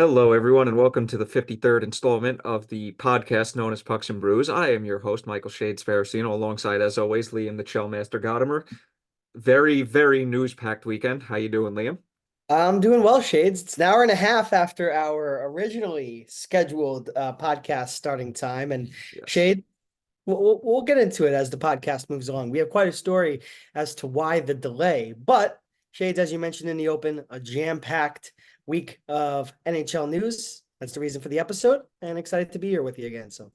Hello, everyone, and welcome to the 53rd installment of the podcast known as Pucks and Brews. I am your host, Michael Shades Farasino, alongside, as always, Liam the Chellmaster Godimer. Very, very news-packed weekend. How you doing, Liam? I'm doing well, Shades. It's an hour and a half after our originally scheduled podcast starting time. And Yes. Shade, we'll get into it as the podcast moves along. We have quite a story as to why the delay. But Shades, as you mentioned in the open, a jam-packed week of NHL news. That's the reason for the episode, and excited to be here with you again. So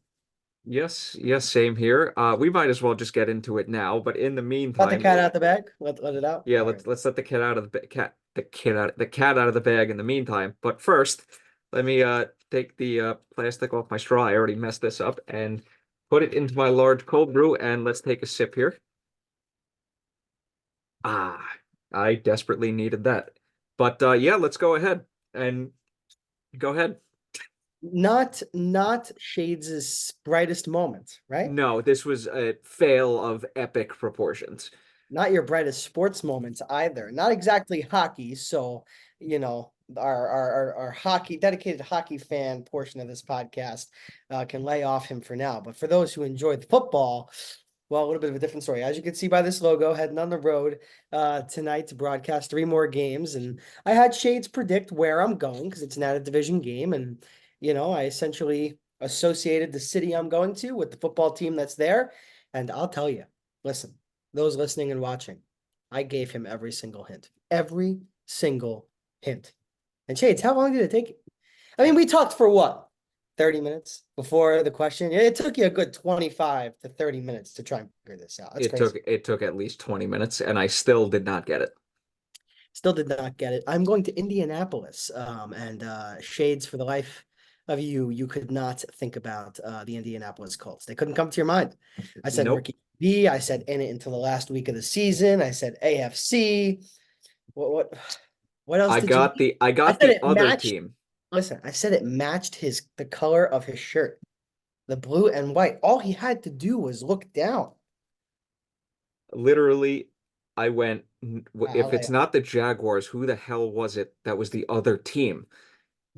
Yes, same here. We might as well just get into it now, but in the let the meantime, cat out the bag. Let it out. yeah, All right. let's let the cat out of the cat out of the bag in the meantime. But first, let me take the plastic off my straw. I already messed this up and put it into my large cold brew, and let's take a sip here. Ah, I desperately needed that. But yeah, let's go ahead and go ahead. Not Shades' brightest moment, right? No, this was a fail of epic proportions. Not your brightest sports moments either. Not exactly hockey. So, you know, our hockey dedicated hockey fan portion of this podcast can lay off him for now. But for those who enjoyed the football, well, a little bit of a different story. As you can see by this logo, heading on the road tonight to broadcast three more games. And I had Shades predict where I'm going because it's not a division game. And, I essentially associated the city I'm going to with the football team that's there. And I'll tell you, listen, those listening and watching, I gave him every single hint. Every single hint. And Shades, how long did it take you? I mean, we talked for what? 30 minutes before the question. It took you a good 25 to 30 minutes to try and figure this out. That's crazy. It took at least 20 minutes, and I still did not get it. Still did not get it. I'm going to Indianapolis. And Shades, for the life of you, you could not think about the Indianapolis Colts. They couldn't come to your mind. I said Nope. rookie B. I said in it until the last week of the season. I said AFC. What else did you? I I got said the it other matched. team. Listen, I said it matched the color of his shirt, the blue and white. All he had to do was look down. Literally, I went, I'll if lay it's it. not the Jaguars, who the hell was it that was the other team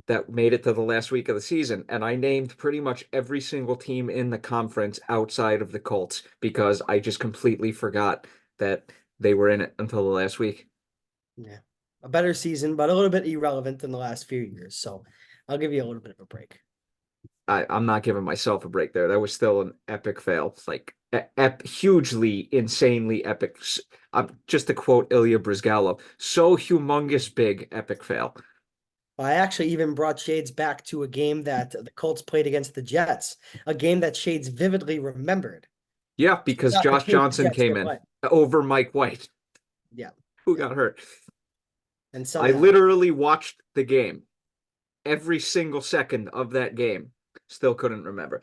that made it to the last week of the season? And I named pretty much every single team in the conference outside of the Colts because I just completely forgot that they were in it until the last week. Yeah, a better season, but a little bit irrelevant in the last few years. So I'll give you a little bit of a break. I'm not giving myself a break there. That was still an epic fail. It's like hugely, insanely epic. Just to quote Ilya Brizgalov, so humongous big epic fail. I actually even brought Shades back to a game that the Colts played against the Jets, a game that Shades vividly remembered. Yeah, Turns because out the Josh team the Johnson Jets came were in playing. over Mike White, Yeah, who yeah. got hurt. And I somehow, literally watched the game, every single second of that game. Still couldn't remember.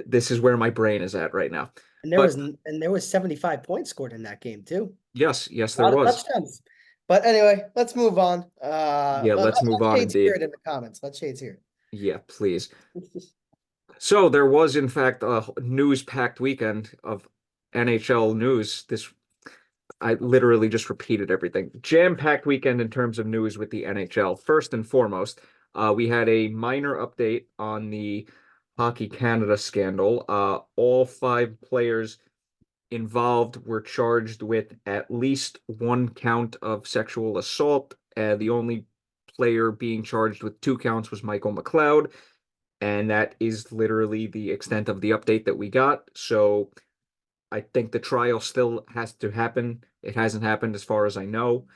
This is where my brain is at right now. and But there was 75 points scored in that game too. yes, A there lot of was. touchdowns. But anyway, let's move on. Yeah, let's move Let on Shades hear indeed. it in the comments. Let Shades hear Yeah, please. it. So there was, in fact, a news-packed weekend of NHL news. This I literally just repeated everything. Jam-packed weekend in terms of news with the NHL. First and foremost, we had a minor update on the Hockey Canada scandal. All five players involved were charged with at least one count of sexual assault. The only player being charged with two counts was Michael McLeod. And that is literally the extent of the update that we got. So I think the trial still has to happen. It hasn't happened as far as I know.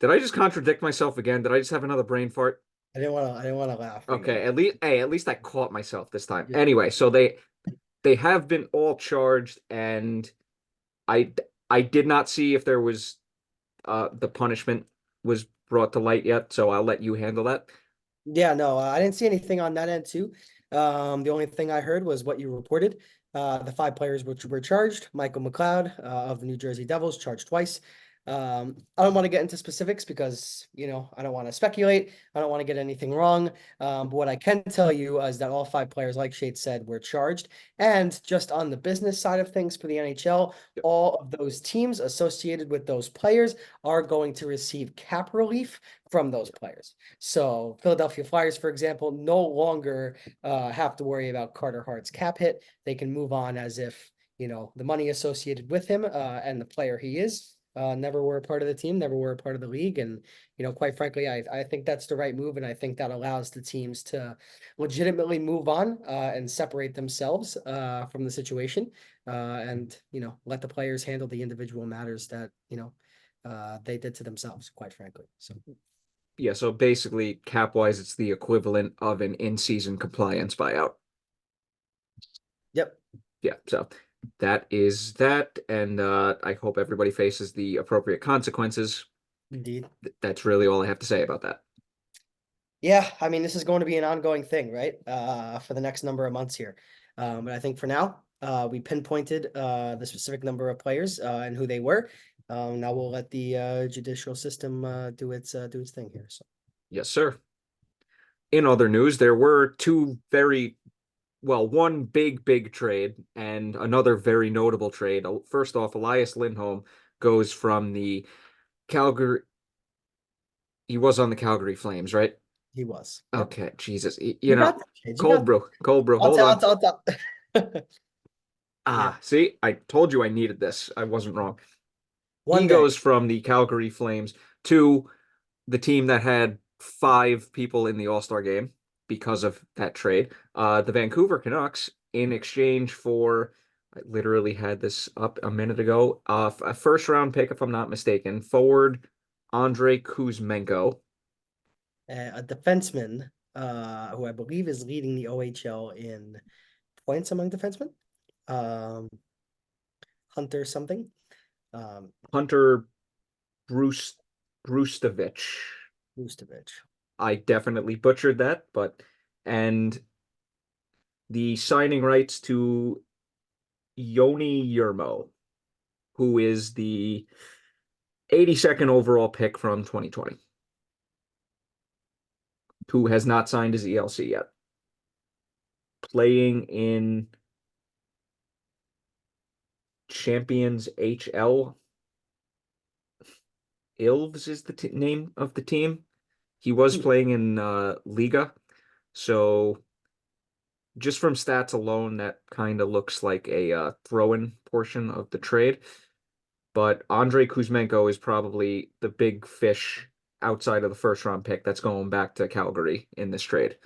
Did I just contradict myself again? Did I just have another brain fart? I didn't want to laugh again. Okay, at least I caught myself this time. Yeah. Anyway, so they have been all charged, and I I did not see if there was the punishment was brought to light yet, so I'll let you handle that. Yeah, no, I didn't see anything on that end too. The only thing I heard was what you reported. The five players which were charged: Michael McLeod of the New Jersey Devils, charged twice. I don't want to get into specifics because, I don't want to speculate. I don't want to get anything wrong. But what I can tell you is that all 5 players, like Shade said, were charged. And just on the business side of things for the NHL, Yep. all of those teams associated with those players are going to receive cap relief from those players. So Philadelphia Flyers, for example, no longer have to worry about Carter Hart's cap hit. They can move on as if, the money associated with him and the player he is never were a part of the team, never were a part of the league. And, quite frankly, I think that's the right move. And I think that allows the teams to legitimately move on and separate themselves from the situation and, let the players handle the individual matters that, they did to themselves, quite frankly. So, Yeah, so basically, cap-wise, it's the equivalent of an in-season compliance buyout. yep. Yeah, so that is that, and I hope everybody faces the appropriate consequences. Indeed. That's really all I have to say about that. Yeah, I mean, this is going to be an ongoing thing, right? For the next number of months here. But I think for now, we pinpointed the specific number of players and who they were. Now we'll let the judicial system do its thing here. So Yes, sir. In other news, there were two very, well, one big trade and another very notable trade. First off, Elias Lindholm goes from the Calgary. He was on the Calgary Flames, right? he was. Yep. Okay, Jesus. You got that, Shades. You Cold got that. brew, cold brew. I'll Hold tell. on. I'll tell. Yeah. See, I told you I needed this. I wasn't wrong. He One day. goes from the Calgary Flames to the team that had 5 people in the All Star game because of that trade. The Vancouver Canucks, in exchange for, I literally had this up a minute ago, a first round pick, if I'm not mistaken, forward Andrei Kuzmenko. A defenseman who I believe is leading the OHL in points among defensemen. Um, Hunter something. Hunter Bruce Brustovich. Vustovic. I definitely butchered that, but and the signing rights to Yoni Yermo, who is the 82nd overall pick from 2020, who has not signed his ELC yet. Playing in Champions HL. Ilves is the name of the team. He was playing in Liga, so just from stats alone, that kind of looks like a throw-in portion of the trade. But Andrei Kuzmenko is probably the big fish outside of the first round pick that's going back to Calgary in this trade.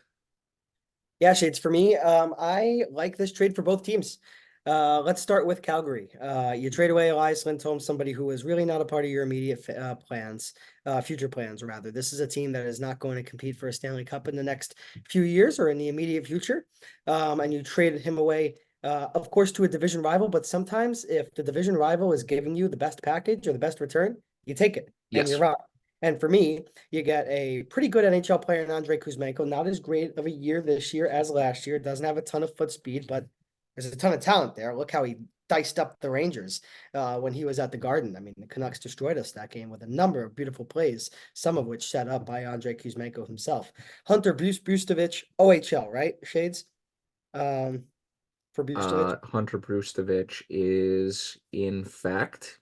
Yeah, Shades, for me, I like this trade for both teams. Let's start with Calgary. You trade away Elias Lindholm, somebody who is really not a part of your immediate plans, future plans, rather. This is a team that is not going to compete for a Stanley Cup in the next few years or in the immediate future. And you traded him away, of course, to a division rival. But sometimes if the division rival is giving you the best package or the best return, you take it and you're Yes. right. And for me, you get a pretty good NHL player in Andrei Kuzmenko, not as great of a year this year as last year. Doesn't have a ton of foot speed, but there's a ton of talent there. Look how he diced up the Rangers when he was at the Garden. I mean, the Canucks destroyed us that game with a number of beautiful plays, some of which set up by Andrei Kuzmenko himself. Hunter Brustovich, OHL, right? Shades for Brustovich. Hunter Brustovich is, in fact,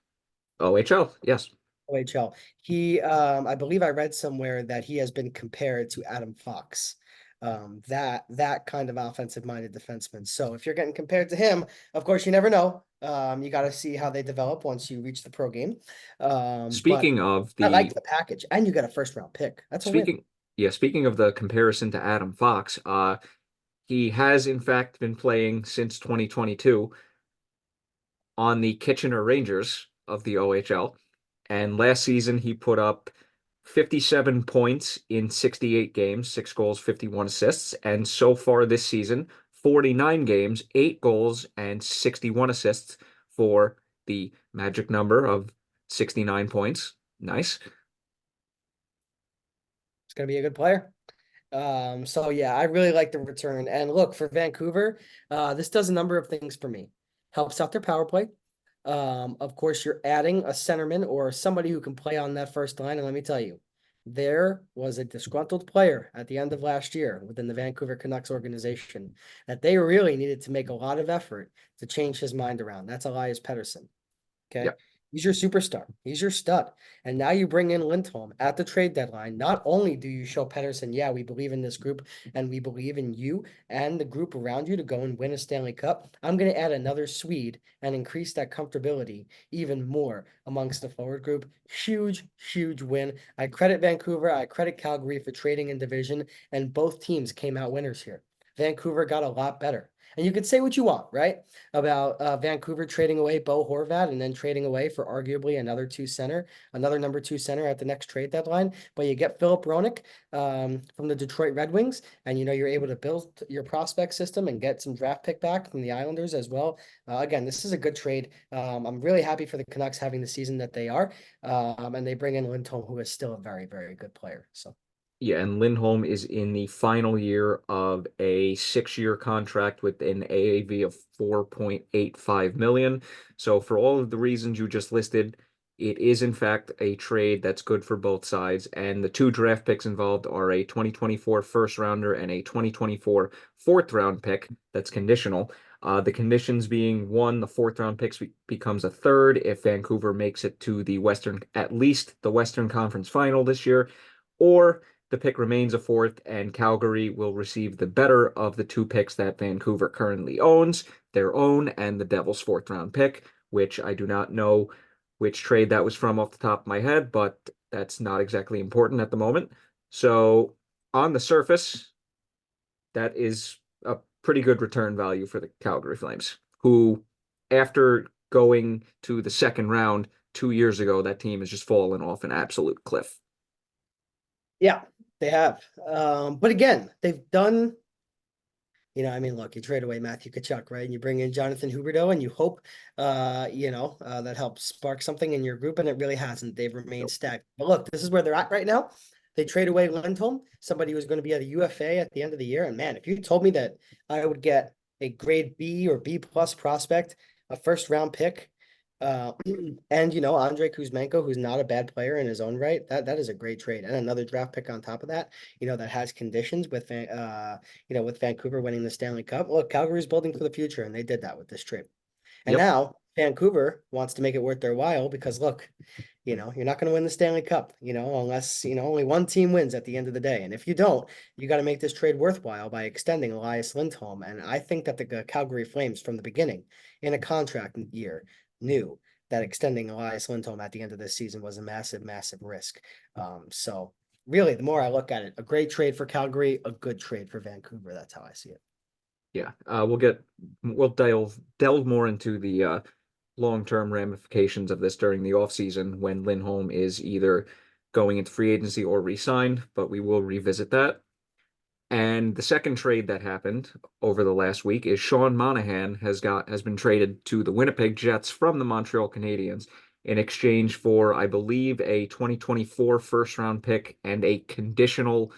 OHL. Yes. OHL. He, I believe I read somewhere that he has been compared to Adam Fox. That kind of offensive-minded defenseman. So if you're getting compared to him, of course, you never know. You got to see how they develop once you reach the pro game. But Speaking of I like the the package, and you got a first-round pick. That's a win. speaking yeah, speaking of the comparison to Adam Fox, he has in fact been playing since 2022 on the Kitchener Rangers of the OHL. And last season, he put up 57 points in 68 games, 6 goals, 51 assists. And so far this season, 49 games, 8 goals, and 61 assists for the magic number of 69 points. Nice. It's gonna be a good player. So yeah, I really like the return. And look, for Vancouver, this does a number of things for me. Helps out their power play. Of course, you're adding a centerman or somebody who can play on that first line. And let me tell you, there was a disgruntled player at the end of last year within the Vancouver Canucks organization that they really needed to make a lot of effort to change his mind around. That's Elias Pettersson. Okay. Yep. He's your superstar. He's your stud. And now you bring in Lindholm at the trade deadline. Not only do you show Pettersson, yeah, we believe in this group and we believe in you and the group around you to go and win a Stanley Cup. I'm going to add another Swede and increase that comfortability even more amongst the forward group. Huge, huge win. I credit Vancouver. I credit Calgary for trading in division, and both teams came out winners here. Vancouver got a lot better. And you could say what you want, right? About Vancouver trading away Bo Horvat and then trading away for arguably another number two center at the next trade deadline. But you get Philip Roenick from the Detroit Red Wings, and you're able to build your prospect system and get some draft pick back from the Islanders as well. Again, this is a good trade. I'm really happy for the Canucks having the season that they are, and they bring in Lindholm, who is still a very, very good player. So. Yeah, and Lindholm is in the final year of a 6-year contract with an AAV of 4.85 million. So for all of the reasons you just listed, it is in fact a trade that's good for both sides. And the 2 draft picks involved are a 2024 first rounder and a 2024 fourth round pick that's conditional. The conditions being, one, the fourth round picks becomes a third if Vancouver makes it to at least the Western Conference final this year, or the pick remains a fourth, and Calgary will receive the better of the 2 picks that Vancouver currently owns, their own and the Devils' fourth round pick, which I do not know which trade that was from off the top of my head, but that's not exactly important at the moment. So on the surface, that is a pretty good return value for the Calgary Flames, who, after going to the second round 2 years ago, that team has just fallen off an absolute cliff. Yeah, they have. But again, they've done, look, you trade away Matthew Tkachuk, right? And you bring in Jonathan Huberdeau and you hope, that helps spark something in your group, and it really hasn't. They've remained stacked. But look, this is where they're at right now. They trade away Lindholm, somebody who's going to be at a UFA at the end of the year. And man, if you told me that I would get a grade B or B plus prospect, a first round pick, and Andrei Kuzmenko, who's not a bad player in his own right, that is a great trade, and another draft pick on top of that. That has conditions with with Vancouver winning the Stanley Cup. Look, Calgary's building for the future, and they did that with this trade. And Yep. now Vancouver wants to make it worth their while because look, you're not going to win the Stanley Cup, unless only one team wins at the end of the day. And if you don't, you got to make this trade worthwhile by extending Elias Lindholm. And I think that the Calgary Flames, from the beginning, in a contract year, knew that extending Elias Lindholm at the end of this season was a massive, massive risk. So really, the more I look at it, a great trade for Calgary, a good trade for Vancouver. That's how I see it. Yeah, we'll delve more into the long-term ramifications of this during the offseason when Lindholm is either going into free agency or re-signed, but we will revisit that. And the second trade that happened over the last week is Sean Monahan has been traded to the Winnipeg Jets from the Montreal Canadiens in exchange for, I believe, a 2024 first round pick and a conditional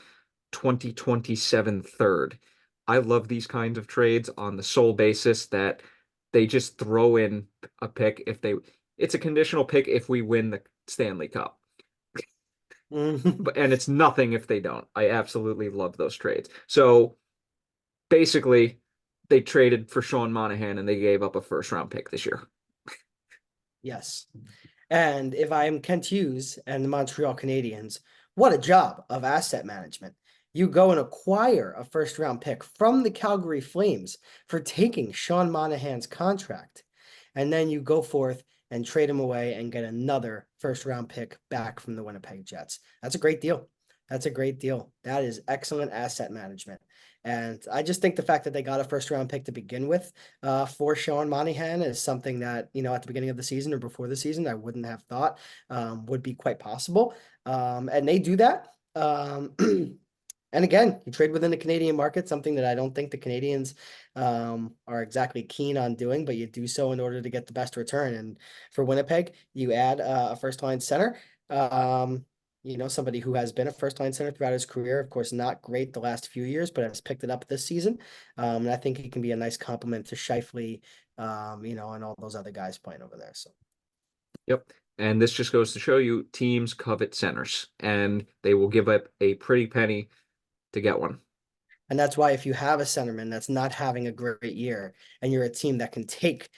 2027 third. I love these kinds of trades on the sole basis that they just throw in a pick it's a conditional pick if we win the Stanley Cup. And it's nothing if they don't. I absolutely love those trades. So basically, they traded for Sean Monahan and they gave up a first round pick this year. Yes. And if I am Kent Hughes and the Montreal Canadiens, what a job of asset management. You go and acquire a first round pick from the Calgary Flames for taking Sean Monahan's contract. And then you go forth and trade him away and get another first round pick back from the Winnipeg Jets. That's a great deal. That's a great deal. That is excellent asset management. And I just think the fact that they got a first round pick to begin with for Sean Monahan is something that, at the beginning of the season or before the season, I wouldn't have thought would be quite possible. And they do that. And again, you trade within the Canadian market, something that I don't think the Canadians are exactly keen on doing, but you do so in order to get the best return. And for Winnipeg, you add a first line center. somebody who has been a first line center throughout his career. Of course, not great the last few years, but has picked it up this season. And I think he can be a nice complement to Scheifele, and all those other guys playing over there. So. Yep. And this just goes to show you teams covet centers, and they will give up a pretty penny to get one. And that's why if you have a centerman that's not having a great year and you're a team that can take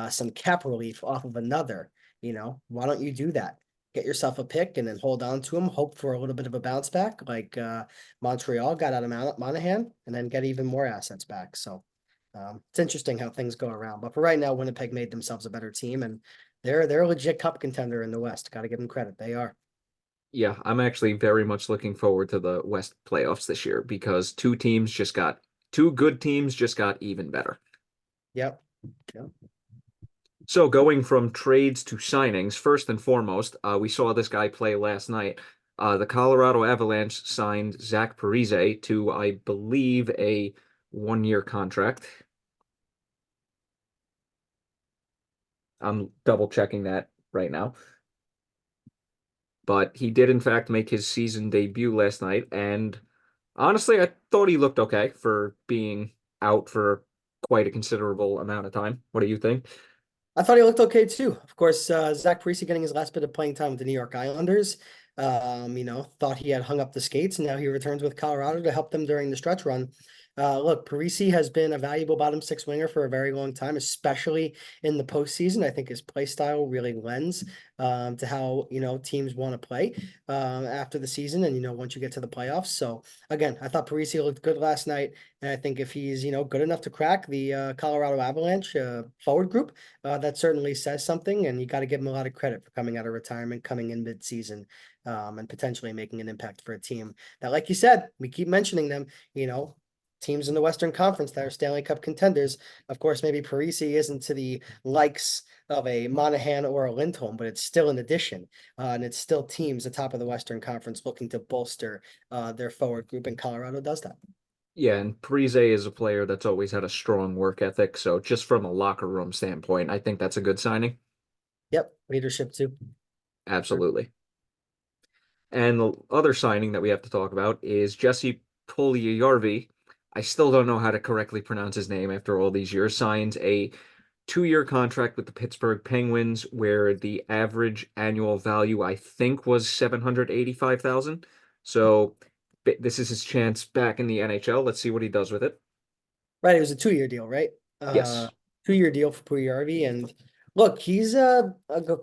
some cap relief off of another, why don't you do that? Get yourself a pick and then hold on to him, hope for a little bit of a bounce back like Montreal got out of Monahan, and then get even more assets back. So it's interesting how things go around. But for right now, Winnipeg made themselves a better team, and they're a legit cup contender in the West. Got to give them credit. They are. Yeah, I'm actually very much looking forward to the West playoffs this year because two good teams just got even better. Yep. Yep. So going from trades to signings, first and foremost, we saw this guy play last night. The Colorado Avalanche signed Zack Parise to, I believe, a 1-year contract. I'm double checking that right now. But he did, in fact, make his season debut last night. And honestly, I thought he looked okay for being out for quite a considerable amount of time. What do you think? I thought he looked okay too. Of course, Zach Parise getting his last bit of playing time with the New York Islanders. Thought he had hung up the skates, and now he returns with Colorado to help them during the stretch run. Look, Parise has been a valuable bottom six winger for a very long time, especially in the postseason. I think his play style really lends to how teams want to play after the season, and once you get to the playoffs. So again, I thought Parise looked good last night, and I think if he's good enough to crack the Colorado Avalanche forward group, that certainly says something, and you got to give him a lot of credit for coming out of retirement, coming in mid-season, and potentially making an impact for a team that, like you said, we keep mentioning them, teams in the Western Conference that are Stanley Cup contenders. Of course, maybe Parise isn't to the likes of a Monahan or a Lindholm, but it's still an addition. And it's still teams atop of the Western Conference looking to bolster their forward group, and Colorado does that. Yeah, and Parise is a player that's always had a strong work ethic. So just from a locker room standpoint, I think that's a good signing. Yep, leadership too. Sure. Absolutely. And the other signing that we have to talk about is Jesse Puljujarvi. I still don't know how to correctly pronounce his name after all these years. Signed a 2-year contract with the Pittsburgh Penguins, where the average annual value I think was 785,000. So this is his chance back in the NHL. Let's see what he does with it. Right, it was a 2-year deal, right? Uh, Yes. 2-year deal for Pucjujarvi, and look, he's of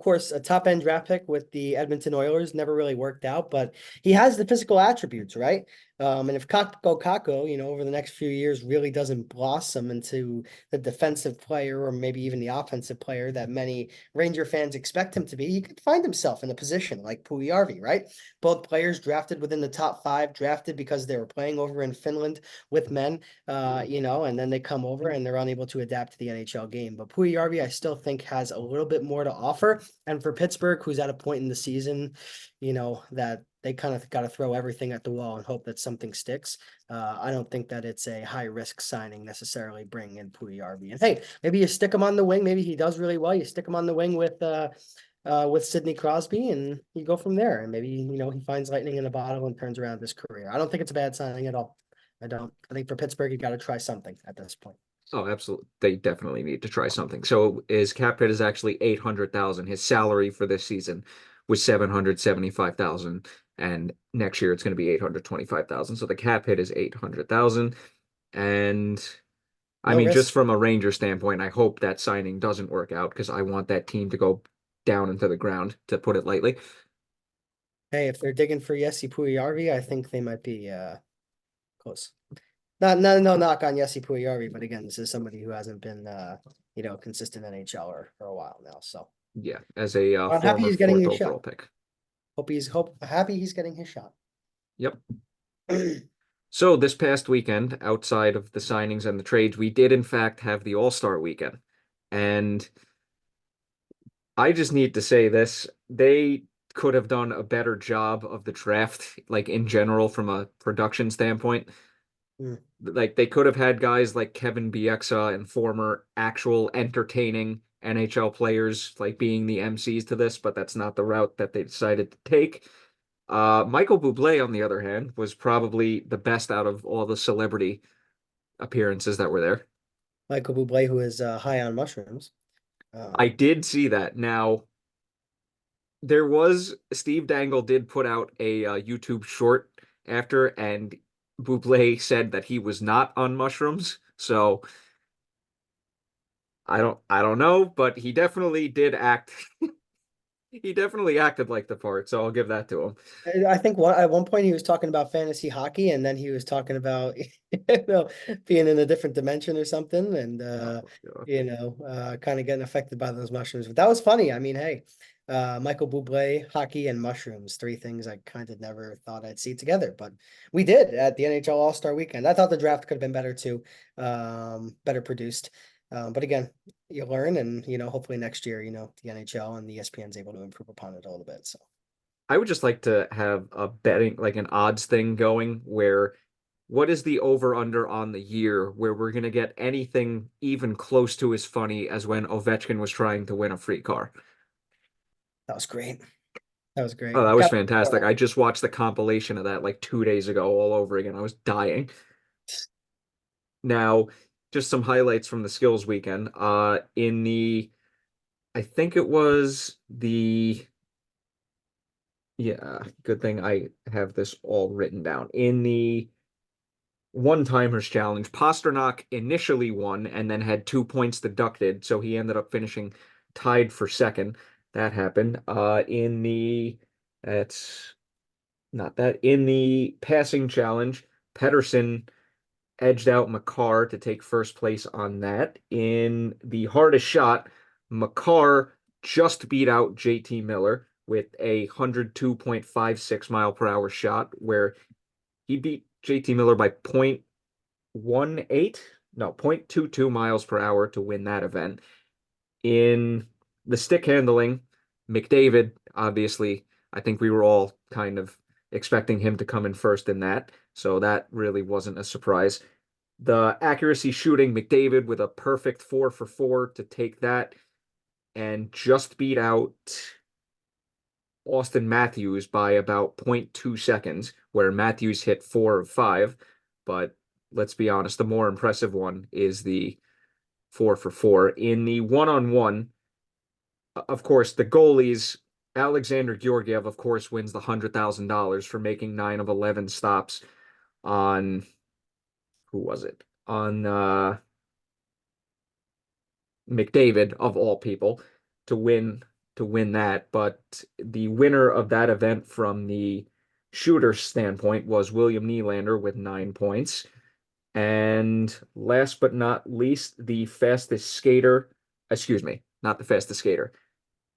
course a top end draft pick with the Edmonton Oilers. Never really worked out, but he has the physical attributes, right? And if Kako, over the next few years really doesn't blossom into the defensive player or maybe even the offensive player that many Ranger fans expect him to be, he could find himself in a position like Pucjujarvi, right? Both players drafted within the top 5, drafted because they were playing over in Finland with men, and then they come over and they're unable to adapt to the NHL game. But Pucjujarvi, I still think, has a little bit more to offer. And for Pittsburgh, who's at a point in the season, that they kind of got to throw everything at the wall and hope that something sticks. I don't think that it's a high risk signing necessarily bringing in Pucjujarvi. And hey, maybe you stick him on the wing. Maybe he does really well. You stick him on the wing with Sidney Crosby, and you go from there. And maybe he finds lightning in a bottle and turns around his career. I don't think it's a bad signing at all. I don't. I think for Pittsburgh, you got to try something at this point. Oh, absolutely. They definitely need to try something. So his cap hit is actually 800,000. His salary for this season was 775,000, and next year it's going to be 825,000. So the cap hit is 800,000. And I No mean, just risk. from a Ranger standpoint, I hope that signing doesn't work out because I want that team to go down into the ground, to put it lightly. Hey, if they're digging for Jesse Puljujarvi, I think they might be close. Not no knock on Jesse Puljujarvi, but again, this is somebody who hasn't been consistent NHL for a while now. So Yeah, as a I'm happy former he's getting fourth his shot. overall pick. Happy he's getting his shot. Yep. So this past weekend, outside of the signings and the trades, we did in fact have the All Star Weekend. And I just need to say this, they could have done a better job of the draft, like in general, from a production standpoint. Mm. Like they could have had guys like Kevin Bieksa and former actual entertaining NHL players like being the MCs to this, but that's not the route that they decided to take. Michael Bublé, on the other hand, was probably the best out of all the celebrity appearances that were there. Michael Bublé, who is high on mushrooms. I Um, did see that. Now, there was Steve Dangle did put out a YouTube short after, and Bublé said that he was not on mushrooms. So I don't know, but he definitely did act. He definitely acted like the part, so I'll give that to him. I think at one point he was talking about fantasy hockey, and then he was talking about being in a different dimension or something, and Oh, God. kind of getting affected by those mushrooms. But that was funny. I mean, hey, Michael Bublé, hockey, and mushrooms, three things I kind of never thought I'd see together, but we did at the NHL All Star Weekend. I thought the draft could have been better too, better produced. But again, you learn, and hopefully next year, the NHL and the ESPN's able to improve upon it a little bit. So. I would just like to have a betting, like an odds thing going where what is the over under on the year where we're going to get anything even close to as funny as when Ovechkin was trying to win a free car? That was great. That was Oh, great. that was Got fantastic. I just watched the compilation of that like 2 days ago all over again. I was dying. Now, just some highlights from the skills weekend. I think it was yeah, good thing I have this all written down. In the one-timers challenge, Pasternak initially won and then had 2 points deducted, so he ended up finishing tied for second. That happened. That's not that. In the passing challenge, Pedersen edged out Makar to take first place on that. In the hardest shot, Makar just beat out JT Miller with a 102.56 mile per hour shot, where he beat JT Miller by 0.18, no, 0.22 miles per hour to win that event. In the stick handling, McDavid, obviously, I think we were all kind of expecting him to come in first in that, so that really wasn't a surprise. The accuracy shooting, McDavid with a perfect 4 for 4 to take that and just beat out Austin Matthews by about 0.2 seconds, where Matthews hit 4 of 5. But let's be honest, the more impressive one is the 4 for 4. In the one-on-one, of course, the goalies, Alexander Georgiev, of course, wins the $100,000 for making 9 of 11 stops on, who was it? On McDavid of all people to win that. But the winner of that event from the shooter standpoint was William Nylander with 9 points. And last but not least, the fastest skater, excuse me, not the fastest skater,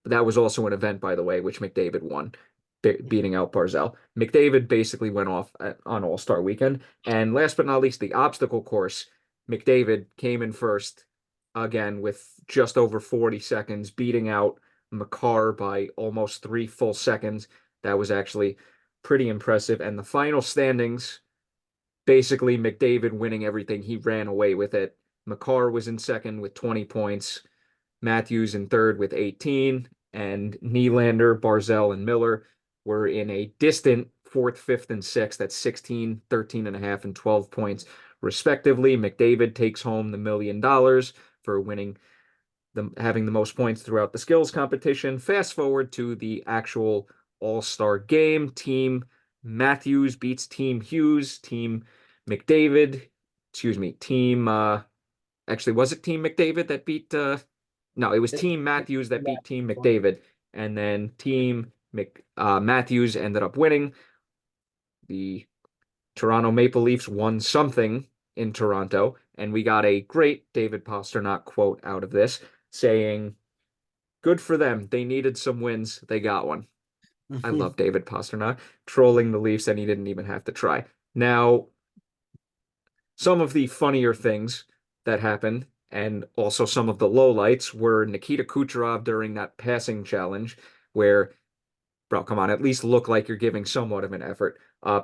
but that was also an event, by the way, which McDavid won, beating out Barzell. McDavid basically went off on All Star Weekend. And last but not least, the obstacle course, McDavid came in first again with just over 40 seconds, beating out Makar by almost 3 full seconds. That was actually pretty impressive. And the final standings, basically McDavid winning everything. He ran away with it. Makar was in second with 20 points. Matthews in third with 18, and Nylander, Barzell, and Miller were in a distant fourth, fifth, and sixth at 16, 13 and a half, and 12 points, respectively. McDavid takes home the $1 million for winning having the most points throughout the skills competition. Fast forward to the actual All-Star game. Team Matthews beats Team Hughes. Team McDavid, excuse me, team actually was it Team McDavid that beat no, it was Team Matthews that beat Team McDavid, and then Matthews ended up winning. The Toronto Maple Leafs won something in Toronto, and we got a great David Pastrnak quote out of this saying, "Good for them. They needed some wins. They got one." I love David Pastrnak trolling the Leafs, and he didn't even have to try. Now, some of the funnier things that happened and also some of the lowlights were Nikita Kucherov during that passing challenge where, bro, come on, at least look like you're giving somewhat of an effort.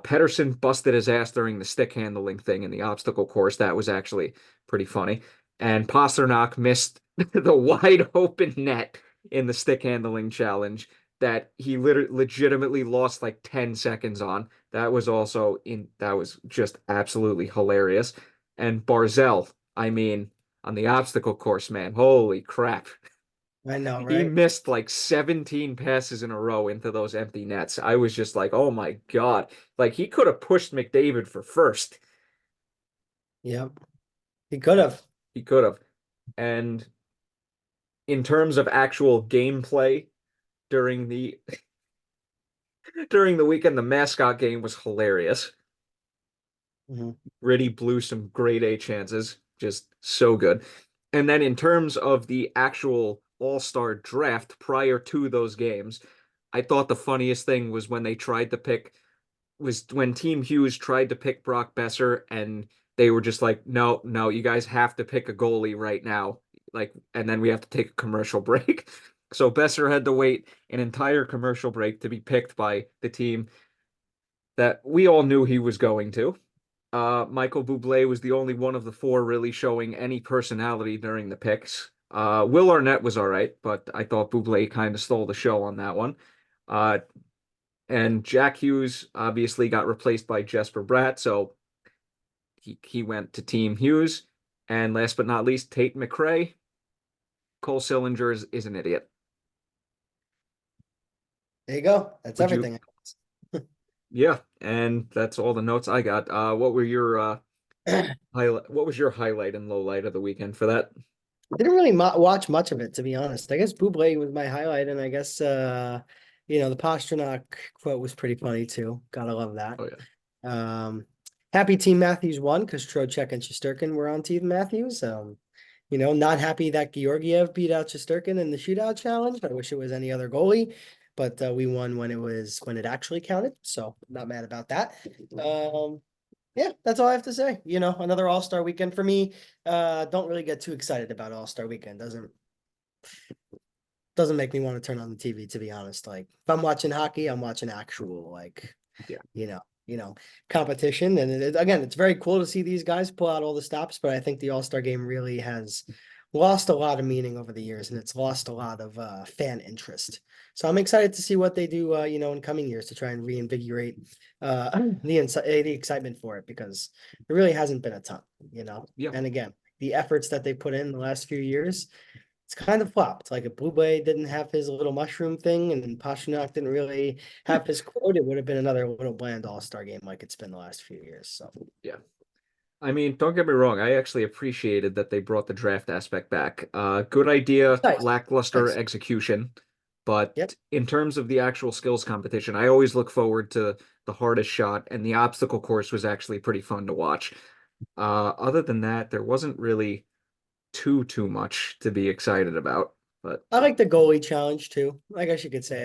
Pedersen busted his ass during the stick handling thing in the obstacle course. That was actually pretty funny. And Pasternak missed the wide open net in the stick handling challenge. that he legitimately lost like 10 seconds on. That was just absolutely hilarious. And Barzell, I mean, on the obstacle course, man, holy crap. I know, He right? missed like 17 passes in a row into those empty nets. I was just like, oh my God. Like he could have pushed McDavid for first. Yep. He could have. He could have. And in terms of actual gameplay during the during the weekend, the mascot game was hilarious. Mhm. Really blew some grade A chances. Just so good. And then in terms of the actual All Star draft prior to those games, I thought the funniest thing was when they tried to pick was when Team Hughes tried to pick Brock Besser and they were just like, no, no, you guys have to pick a goalie right now. Like, and then we have to take a commercial break. So Besser had to wait an entire commercial break to be picked by the team that we all knew he was going to. Michael Bublé was the only one of the four really showing any personality during the picks. Will Arnett was all right, but I thought Bublé kind of stole the show on that one. Uh, and Jack Hughes obviously got replaced by Jesper Bratt, so he went to Team Hughes. And last but not least, Tate McRae. Cole Sillinger is an idiot. There you go. That's Would you? everything. Yeah, and that's all the notes I got. What were your highlight? What was your highlight and low light of the weekend for that? Didn't really watch much of it, to be honest. I guess Buble was my highlight, and I guess the Pasternak quote was pretty funny too. Gotta love that. Oh yeah. Um, happy Team Matthews won because Trocheck and Shesterkin were on Team Matthews. Not happy that Georgiev beat out Shesterkin in the shootout challenge. I wish it was any other goalie, but we won when it actually counted. So not mad about that. Yeah, that's all I have to say. Another All Star Weekend for me. Don't really get too excited about All Star Weekend. Doesn't make me want to turn on the TV, to be honest. Like if I'm watching hockey, I'm watching actual Yeah. you know, competition. And again, it's very cool to see these guys pull out all the stops, but I think the All Star game really has lost a lot of meaning over the years, and it's lost a lot of fan interest. So I'm excited to see what they do, in coming years to try and reinvigorate the excitement for it because there really hasn't been a ton. Yeah. And again, the efforts that they put in the last few years, it's kind of flopped. Like if Blue Bay didn't have his little mushroom thing and Pasternak didn't really have his quote, it would have been another little bland All-Star game like it's been the last few years. So Yeah. I mean, don't get me wrong. I actually appreciated that they brought the draft aspect back. Good idea, nice. lackluster Nice. execution. But Yep. in terms of the actual skills competition, I always look forward to the hardest shot, and the obstacle course was actually pretty fun to watch. Other than that, there wasn't really too much to be excited about. But I like the goalie challenge too. I guess you could say,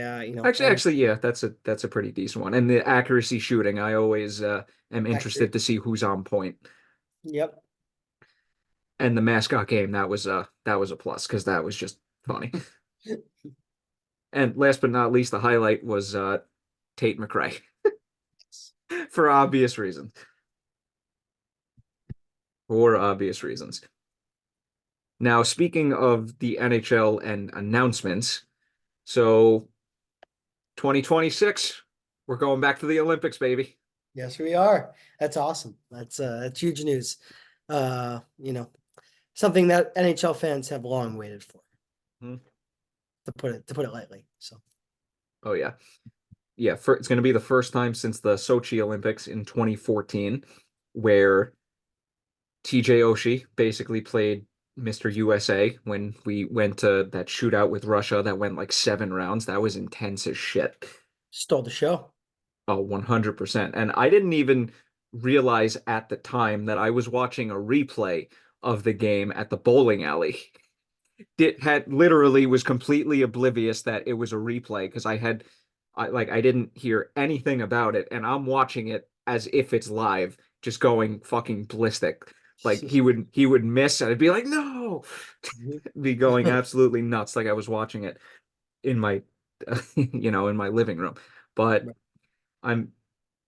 actually, yeah, that's a pretty decent one. And the accuracy shooting, I always am interested accurate. to see who's on point. Yep. And the mascot game, that was a plus because that was just funny. And last but not least, the highlight was Tate McRae for obvious reasons. For obvious reasons. Now, speaking of the NHL and announcements, so 2026, we're going back to the Olympics, baby. Yes, we are. That's awesome. That's huge news. Uh, you know, Something that NHL fans have long waited for, Hmm. to put it lightly. So Oh yeah. Yeah, it's going to be the first time since the Sochi Olympics in 2014 where TJ Oshie basically played Mr. USA when we went to that shootout with Russia that went like 7 rounds. That was intense as shit. stole the show. Oh, 100%. And I didn't even realize at the time that I was watching a replay of the game at the bowling alley. It had literally was completely oblivious that it was a replay because I didn't hear anything about it and I'm watching it as if it's live, just going fucking ballistic. Like he would miss and I'd be like, no, be going absolutely nuts like I was watching it in my in my living room. But I'm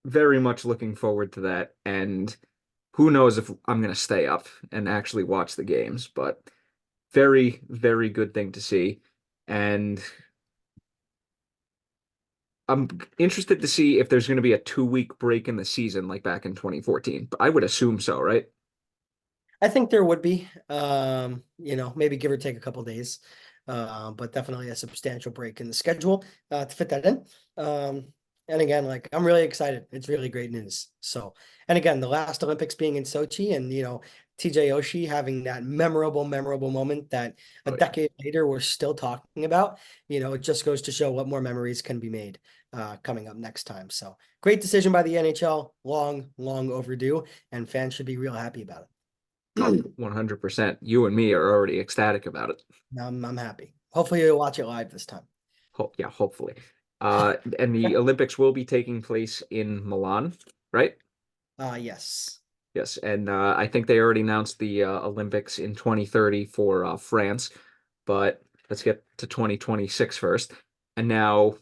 very much looking forward to that. And who knows if I'm going to stay up and actually watch the games, but very, very good thing to see. And I'm interested to see if there's going to be a 2 week break in the season like back in 2014. I would assume so, right? I think there would be, maybe give or take a couple days, but definitely a substantial break in the schedule to fit that in. And again, like I'm really excited. It's really great news. So, and again, the last Olympics being in Sochi, and TJ Oshie having that memorable moment that a Oh yeah. decade later we're still talking about. It just goes to show what more memories can be made coming up next time. So, great decision by the NHL. Long overdue, and fans should be real happy about it. Oh, 100%. You and me are already ecstatic about it. I'm happy. Hopefully you'll watch it live this time. Yeah, hopefully. And the Olympics will be taking place in Milan, right? Yes. Yes, and I think they already announced the Olympics in 2030 for France, but let's get to 2026 first. And now,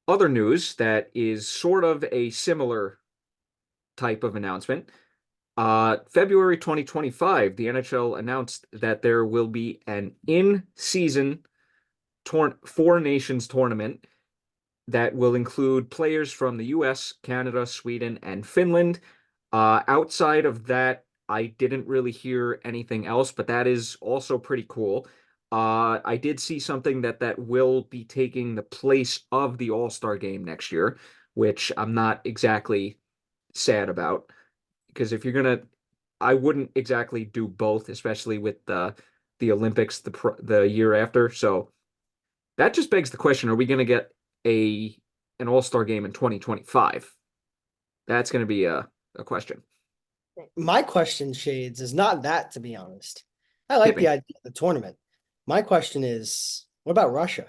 other news that is sort of a similar type of announcement. February 2025, the NHL announced that there will be an in-season Four Nations tournament that will include players from the US, Canada, Sweden, and Finland. Outside of that, I didn't really hear anything else, but that is also pretty cool. I did see something that will be taking the place of the All Star game next year, which I'm not exactly sad about because if you're gonna, I wouldn't exactly do both, especially with the Olympics the year after. So that just begs the question: are we gonna get a an All Star game in 2025? That's gonna be a question. My question, Shades, is not that, to be honest. I Hit like the me. idea of the tournament. My question is, what about Russia?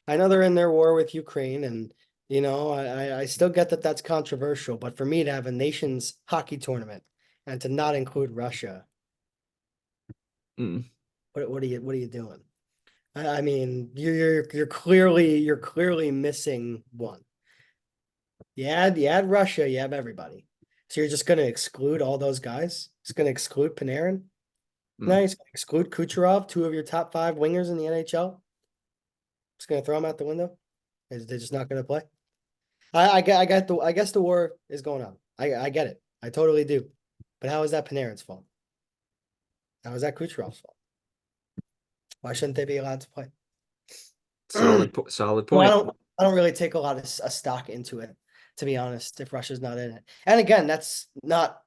I know they're in their war with Ukraine, and I still get that that's controversial, but for me to have a nations hockey tournament and to not include Russia, Mm. what are you doing? I mean, you're clearly missing one. You add Russia, you have everybody. So you're just going to exclude all those guys? It's going to exclude Panarin? No, Mm. you're going to exclude Kucherov, two of your top five wingers in the NHL? Just going to throw them out the window? They're just not going to play? I guess the war is going on. I get it. I totally do. But how is that Panarin's fault? How is that Kucherov's fault? Why shouldn't they be allowed to play? Solid Well, I point. don't I don't really take a lot of stock into it, to be honest, if Russia's not in it. And again, that's not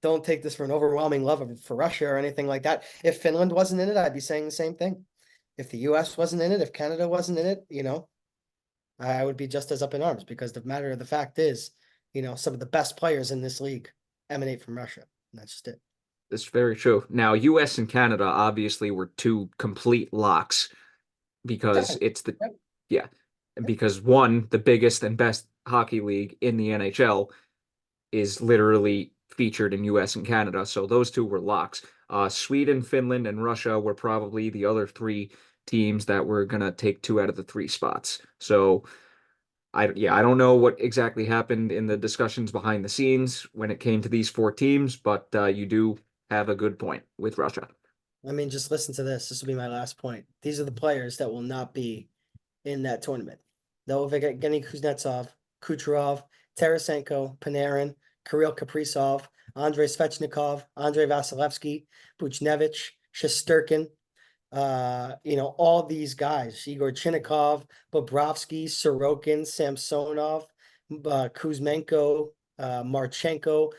don't take this for an overwhelming for Russia or anything like that. If Finland wasn't in it, I'd be saying the same thing. If the US wasn't in it, if Canada wasn't in it, I would be just as up in arms because the matter of the fact is, some of the best players in this league emanate from Russia. And that's just it. That's very true. Now, US and Canada obviously were two complete locks because Definitely. it's the Yep. yeah, Yep. because one, the biggest and best hockey league in the NHL is literally featured in US and Canada. So those two were locks. Sweden, Finland, and Russia were probably the other three teams that were gonna take two out of the three spots. So I don't know what exactly happened in the discussions behind the scenes when it came to these four teams, but you do have a good point with Russia. I mean, just listen to this. This will be my last point. These are the players that will not be in that tournament. Though Evgeny Kuznetsov, Kucherov, Tarasenko, Panarin, Kirill Kaprizov, Andrei Svechnikov, Andrei Vasilevsky, Buchnevich, Shesterkin, all these guys, Igor Chinnikov, Bobrovsky, Sorokin, Samsonov, Kuzmenko, Marchenko,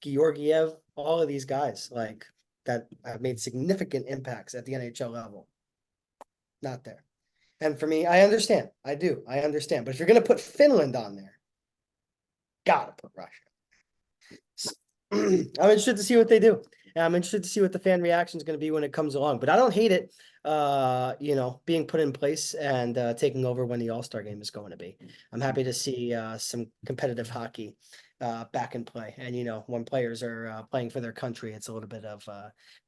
Georgiev, all of these guys like that have made significant impacts at the NHL level. Not there. And for me, I understand. I do. I understand. But if you're going to put Finland on there, gotta put Russia. I'm interested to see what they do. And I'm interested to see what the fan reaction is going to be when it comes along. But I don't hate it, being put in place and taking over when the All Star game is going to be. I'm happy to see some competitive hockey back in play. And when players are playing for their country, it's a little bit of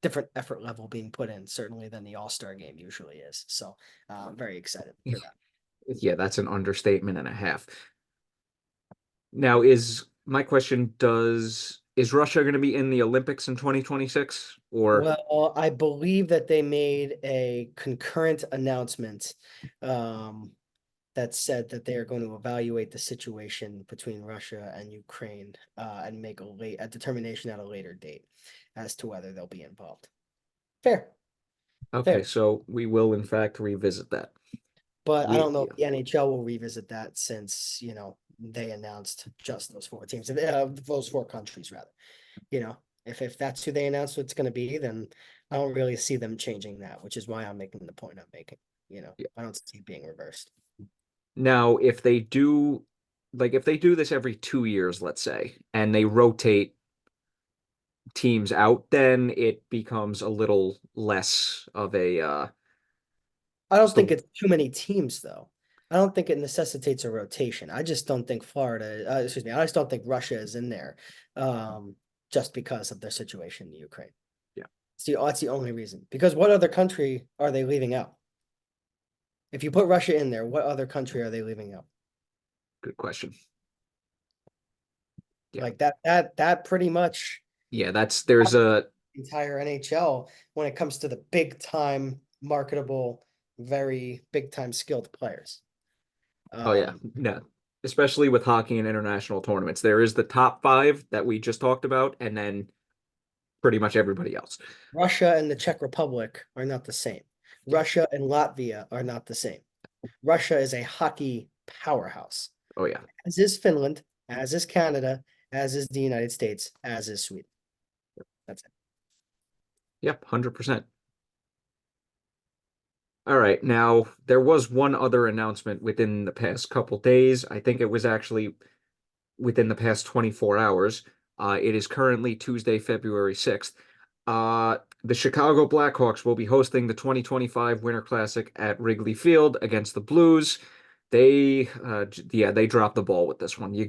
different effort level being put in, certainly than the All Star game usually is. So I'm very excited for that. Yeah, that's an understatement and a half. Now, is my question, is Russia going to be in the Olympics in 2026 or Well, I believe that they made a concurrent announcement that said that they are going to evaluate the situation between Russia and Ukraine and make a determination at a later date as to whether they'll be involved. Fair. Okay, Fair. so we will in fact revisit that. But I don't know We if the NHL will revisit that since, they announced just those four teams, those four countries rather. If that's who they announced it's going to be, then I don't really see them changing that, which is why I'm making the point I'm making. Yeah. I don't see it being reversed. Now, if they do this every 2 years, let's say, and they rotate teams out, then it becomes a little less of a I don't think so it's too many teams, though. I don't think it necessitates a rotation. I just don't think I just don't think Russia is in there, just because of their situation in Ukraine. yeah, That's the only reason. Because what other country are they leaving out? If you put Russia in there, what other country are they leaving out? good question. Yeah. Like that pretty much Yeah, there's a entire NHL when it comes to the big time marketable, very big time skilled players. oh yeah, no. Especially with hockey and international tournaments. There is the top five that we just talked about, and then pretty much everybody else. Russia and the Czech Republic are not the same. Russia and Latvia are not the same. Russia is a hockey powerhouse, Oh yeah. as is Finland, as is Canada, as is the United States, as is Sweden. That's it. Yep, 100%. All right. Now, there was one other announcement within the past couple days. I think it was actually within the past 24 hours. It is currently Tuesday, February 6th. The Chicago Blackhawks will be hosting the 2025 Winter Classic at Wrigley Field against the Blues. They dropped the ball with this one. You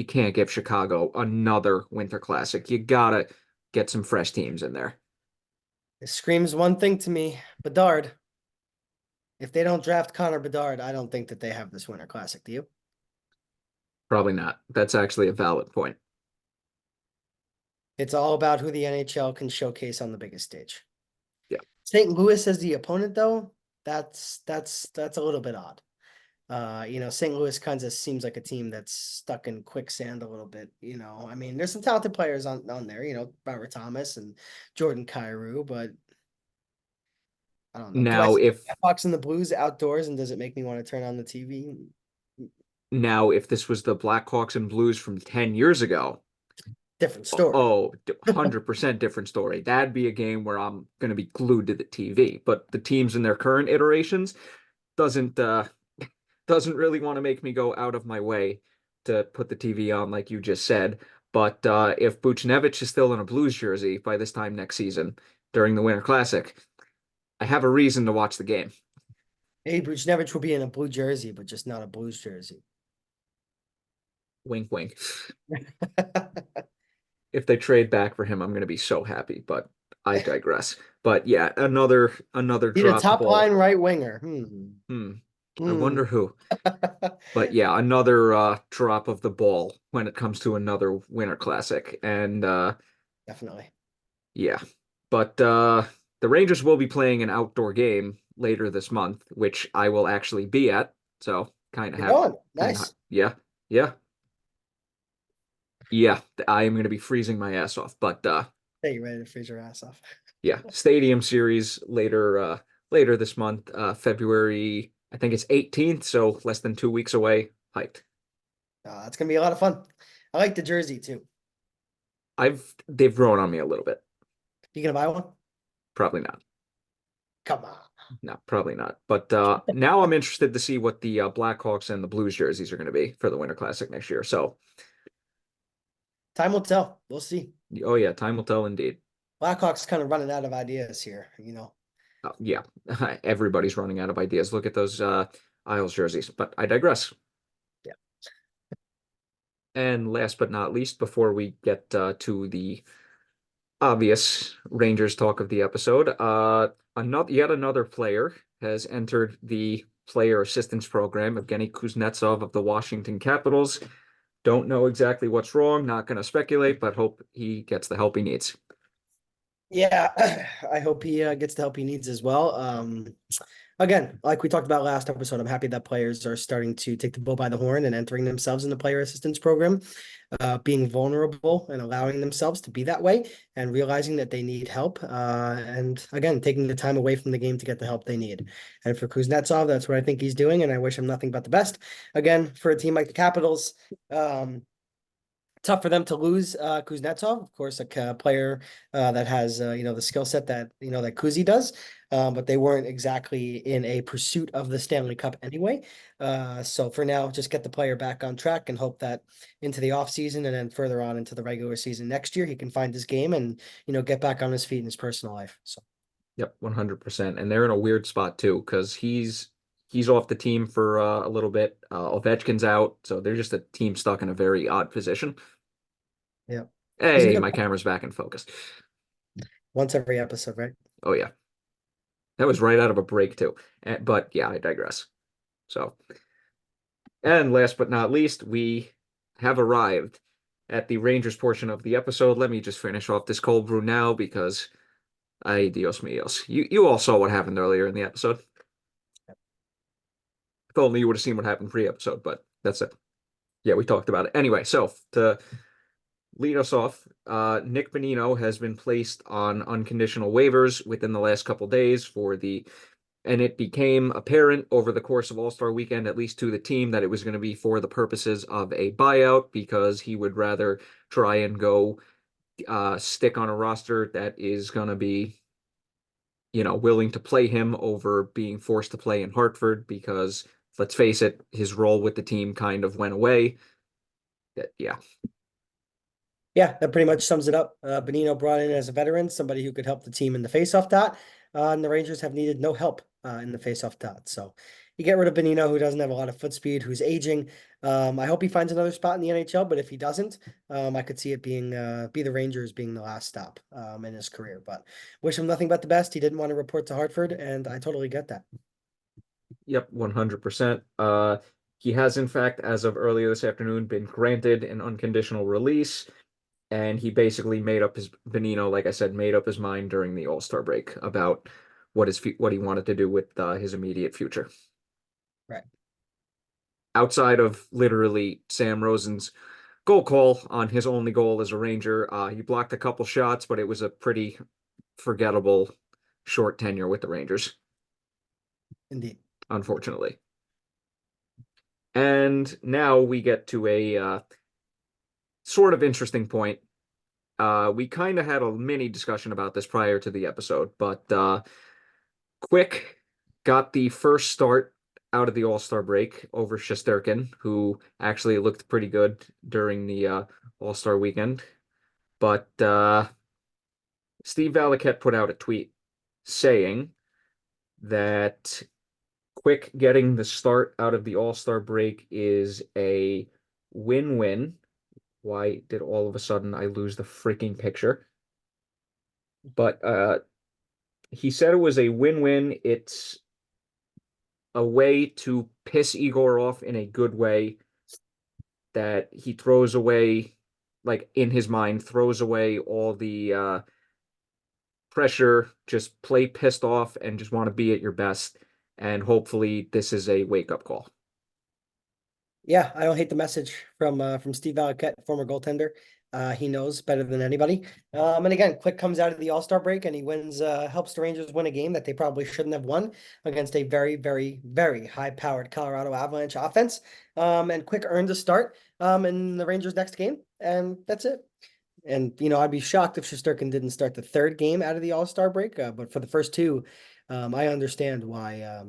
can't give Chicago another Winter Classic. You gotta get some fresh teams in there. It screams one thing to me, Bedard. If they don't draft Connor Bedard, I don't think that they have this Winter Classic. Do you? Probably not. That's actually a valid point. It's all about who the NHL can showcase on the biggest stage. Yeah. St. Louis as the opponent, though, that's a little bit odd. St. Louis kind of seems like a team that's stuck in quicksand a little bit. I mean, there's some talented players on there, Robert Thomas and Jordan Kyrou, but I don't know. Do I Now, see if the Blackhawks and the Blues outdoors, and does it make me want to turn on the TV? now if this was the Blackhawks and Blues from 10 years ago, Different story. oh, 100% different story. That'd be a game where I'm going to be glued to the TV. But the teams in their current iterations doesn't doesn't really want to make me go out of my way to put the TV on, like you just said. But if Buchnevich is still in a Blues jersey by this time next season during the Winter Classic, I have a reason to watch the game. Hey, Buchnevich will be in a blue jersey, but just not a Blues jersey. Wink, wink. If they trade back for him, I'm going to be so happy, but I digress. But yeah, another He's a drop top ball. line right winger. I wonder who. But yeah, another drop of the ball when it comes to another Winter Classic. And Definitely. yeah. But the Rangers will be playing an outdoor game later this month, which I will actually be at. So kind of You're have going. kind of Nice. yeah. Yeah. Yeah, I am going to be freezing my ass off. But Hey, you ready to freeze your ass off? yeah, Stadium Series later this month, February, I think it's 18th, so less than 2 weeks away. Hyped. That's gonna be a lot of fun. I like the jersey too. They've grown on me a little bit. You gonna buy one? Probably not. Come on. No, probably not. But now I'm interested to see what the Blackhawks and the Blues jerseys are going to be for the Winter Classic next year. So, Time will tell. We'll see. oh yeah, time will tell indeed. Blackhawks kind of running out of ideas here, Yeah, everybody's running out of ideas. Look at those Isles jerseys. But I digress. Yeah. And last but not least, before we get to the obvious Rangers talk of the episode, yet another player has entered the Player Assistance Program, Evgeny Kuznetsov of the Washington Capitals. Don't know exactly what's wrong, not going to speculate, but hope he gets the help he needs. Yeah, I hope he gets the help he needs as well. again, like we talked about last episode, I'm happy that players are starting to take the bull by the horn and entering themselves in the player assistance program, being vulnerable and allowing themselves to be that way and realizing that they need help. And again, taking the time away from the game to get the help they need. And for Kuznetsov, that's what I think he's doing. And I wish him nothing but the best. Again, for a team like the Capitals, tough for them to lose Kuznetsov, of course, a player that has the skill set that that Kuzi does, but they weren't exactly in a pursuit of the Stanley Cup anyway. So for now, just get the player back on track and hope that into the offseason and then further on into the regular season next year, he can find his game and get back on his feet in his personal life. So Yep, 100%. And they're in a weird spot too, because he's off the team for a little bit. Ovechkin's out, so they're just a team stuck in a very odd position. yeah, he's a Hey, good my camera's back in focus. once every episode, right? Oh yeah, that was right out of a break too. But yeah, I digress. So, and last but not least, we have arrived at the Rangers portion of the episode. Let me just finish off this cold brew now because ay Dios míos. You all saw what happened earlier in the episode. If only you would have seen what happened pre-episode, but that's it. Yeah, we talked about it. Anyway, so to lead us off, Nick Bonino has been placed on unconditional waivers within the last couple days and it became apparent over the course of All Star Weekend, at least to the team, that it was going to be for the purposes of a buyout because he would rather try and go stick on a roster that is going to be, willing to play him over being forced to play in Hartford because let's face it, his role with the team kind of went away. Yeah. Yeah, that pretty much sums it up. Bonino brought in as a veteran, somebody who could help the team in the faceoff dot, and the Rangers have needed no help in the faceoff dot. So you get rid of Bonino, who doesn't have a lot of foot speed, who's aging. I hope he finds another spot in the NHL, but if he doesn't, I could see it being be the Rangers being the last stop in his career. But wish him nothing but the best. He didn't want to report to Hartford, and I totally get that. Yep, 100%. He has, in fact, as of earlier this afternoon, been granted an unconditional release, and he basically Benino, like I said, made up his mind during the All-Star break about what he wanted to do with his immediate future. Right. Outside of literally Sam Rosen's goal call on his only goal as a Ranger, he blocked a couple shots, but it was a pretty forgettable short tenure with the Rangers, Indeed. unfortunately. And now we get to a sort of interesting point. We kind of had a mini discussion about this prior to the episode, but Quick got the first start out of the All-Star break over Shesterkin, who actually looked pretty good during the All-Star weekend. But Steve Valiquette put out a tweet saying that Quick getting the start out of the All-Star break is a win-win. Why did all of a sudden I lose the freaking picture? But he said it was a win-win. It's a way to piss Igor off in a good way that he throws away, like in his mind, throws away all the pressure, just play pissed off and just want to be at your best. And hopefully this is a wake-up call. Yeah, I don't hate the message from Steve Valiquette, former goaltender. He knows better than anybody. And again, Quick comes out of the All-Star break and he wins, helps the Rangers win a game that they probably shouldn't have won against a very, very, very high-powered Colorado Avalanche offense. And Quick earned a start in the Rangers' next game, and that's it. And I'd be shocked if Shesterkin didn't start the third game out of the All-Star break. But for the first two, I understand why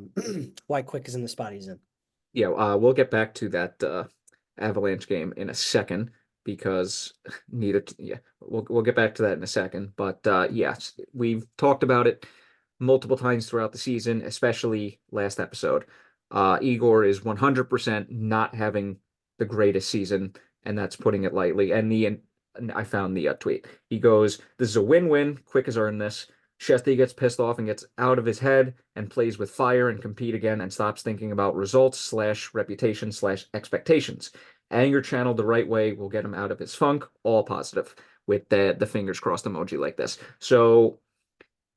why Quick is in the spot he's in. Yeah, we'll get back to that Avalanche game in a second because we'll get back to that in a second. But yes, we've talked about it multiple times throughout the season, especially last episode. Igor is 100% not having the greatest season, and that's putting it lightly. And I found the tweet. He goes, "This is a win-win. Quick has earned this. Shesty gets pissed off and gets out of his head and plays with fire and compete again and stops thinking about results / reputation / expectations. Anger channeled the right way will get him out of his funk. All positive," with the fingers crossed emoji like this. So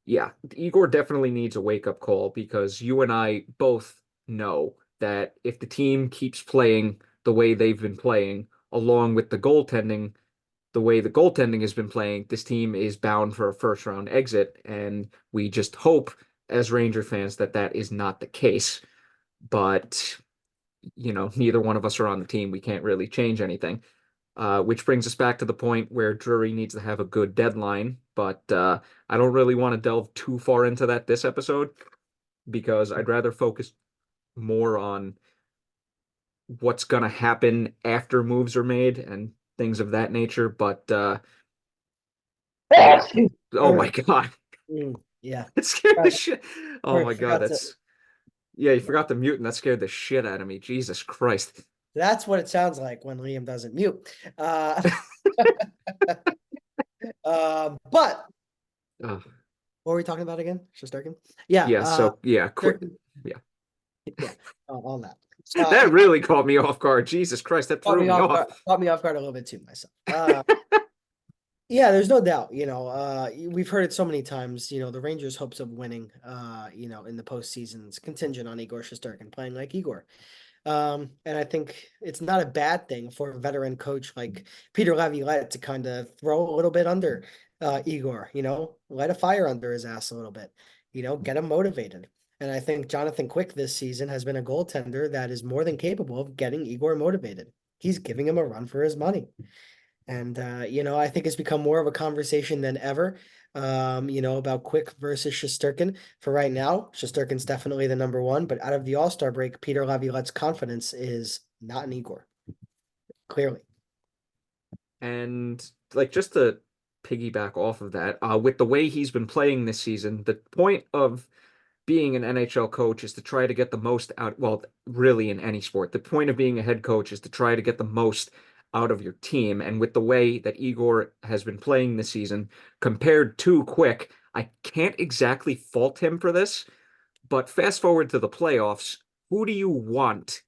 Yeah, Igor definitely needs a wake-up call because you and I both know that if the team keeps playing the way they've been playing, along with the way the goaltending has been playing, this team is bound for a first round exit. And we just hope as Ranger fans that that is not the case. But, neither one of us are on the team. We can't really change anything. Which brings us back to the point where Drury needs to have a good deadline. But I don't really want to delve too far into that this episode because I'd rather focus more on what's going to happen after moves are made and things of that nature. But yeah. Oh my God. Yeah. It scared the Right. shit. Oh my God. Forgot to. Yeah, you forgot the mute and that scared the shit out of me. Jesus Christ. That's what it sounds like when Liam doesn't mute. But Oh, what were we talking about again? Shesterkin? Yeah. yeah. So, yeah. Shesterkin, Yeah. yeah. All that. That really caught me off guard. Jesus Christ. That threw me off. Caught me off guard a little bit too myself. Yeah, there's no doubt, we've heard it so many times, the Rangers' hopes of winning, in the postseason is contingent on Igor Shesterkin playing like Igor. And I think it's not a bad thing for a veteran coach like Peter Laviolette to kind of throw a little bit under Igor, light a fire under his ass a little bit, get him motivated. And I think Jonathan Quick this season has been a goaltender that is more than capable of getting Igor motivated. He's giving him a run for his money. And I think it's become more of a conversation than ever, about Quick versus Shesterkin. For right now, Shesterkin's definitely the number one, but out of the All-Star break, Peter Laviolette's confidence is not in Igor, clearly. And like just to piggyback off of that, with the way he's been playing this season, the point of being an NHL coach is to try to get the most out. Well, really in any sport, the point of being a head coach is to try to get the most out of your team. And with the way that Igor has been playing this season compared to Quick, I can't exactly fault him for this. But fast forward to the playoffs, who do you want